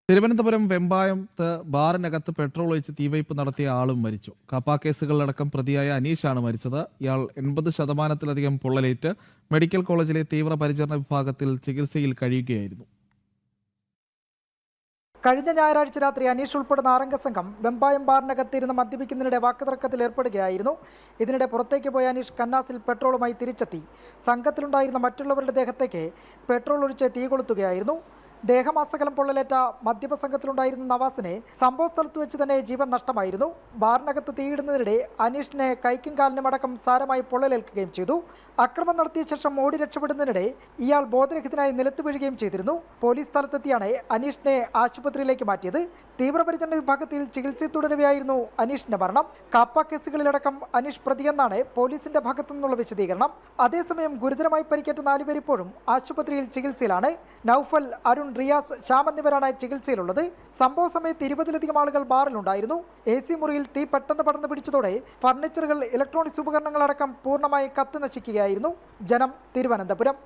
Thiruvananthapuram വെമ്പായത്ത് ബാറിനകത്ത് petrol ഒഴിച്ച് തീവയ്പ് നടത്തിയ ആളും മരിച്ചു. കാപ്പ കേസുകളിലടക്കം പ്രതിയായ അനീഷാണ് മരിച്ചത്. ഇയാൾ 80% പൊള്ളലേറ്റ് മെഡിക്കൽ കോളേജിലെ തീവ്രപരിചരണ വിഭാഗത്തിൽ ചികിത്സയിൽ കഴിയുകയായിരുന്നു. കഴിഞ്ഞ ഞായറാഴ്ച രാത്രി അനീഷ് ഉൾപ്പെടുന്ന 6 അംഗ സംഘം വെമ്പായം ബാറിനകത്തിരുന്ന് മദ്യപിക്കുന്നതിനിടെ വാക്കുതർക്കത്തിൽ ഏർപ്പെടുകയായിരുന്നു. ഇതിനിടെ പുറത്തേക്ക് പോയ അനീഷ് കന്നാസിൽ പെട്രോളുമായി തിരിച്ചെത്തി. സംഘത്തിലുണ്ടായിരുന്ന മറ്റുള്ളവരുടെ ദേഹത്തേക്ക് പെട്രോൾ ഒഴിച്ച് തീ കൊളുത്തുകയായിരുന്നു. ദേഹമാസകലം പൊള്ളലേറ്റ മദ്യപ സംഘത്തിലുണ്ടായിരുന്ന നവാസിനെ സംഭവ സ്ഥലത്ത് വെച്ച് തന്നെ ജീവൻ നഷ്ടമായിരുന്നു. ബാറിനകത്ത് തീയിടുന്നതിനിടെ അനീഷിനെ കൈക്കും കാലിനും അടക്കം സാരമായി പൊള്ളലേൽക്കുകയും ചെയ്തു. അക്രമം നടത്തിയ ശേഷം ഓടി രക്ഷപ്പെടുന്നതിനിടെ ഇയാൾ ബോധരഹിതനായി നിലത്ത് വീഴുകയും ചെയ്തിരുന്നു. പോലീസ് സ്ഥലത്തെത്തിയാണ് അനീഷിനെ ആശുപത്രിയിലേക്ക് മാറ്റിയത്. തീവ്രപരിചരണ വിഭാഗത്തിൽ ചികിത്സയിൽ തുടരവെയായിരുന്നു അനീഷിന്റെ മരണം. കാപ്പ കേസുകളിലടക്കം അനീഷ് പ്രതിയെന്നാണ് പോലീസിന്റെ ഭാഗത്തു നിന്നുള്ള വിശദീകരണം. അതേസമയം ഗുരുതരമായി പരിക്കേറ്റ 4 പേർ ഇപ്പോഴും ആശുപത്രിയിൽ ചികിത്സയിലാണ്. നൌഫൽ, അരുൺ, റിയാസ്, ശ്യാം എന്നിവരാണ് ചികിത്സയിലുള്ളത്. സംഭവ സമയത്ത് 20-ലധികം ആളുകൾ ബാറിലുണ്ടായിരുന്നു. AC മുറിയിൽ തീ പെട്ടെന്ന് പടർന്നു പിടിച്ചതോടെ ഫർണിച്ചറുകൾ, ഇലക്ട്രോണിക്സ് ഉപകരണങ്ങളടക്കം പൂർണ്ണമായി കത്തി നശിക്കുകയായിരുന്നു. ജനം, തിരുവനന്തപുരം.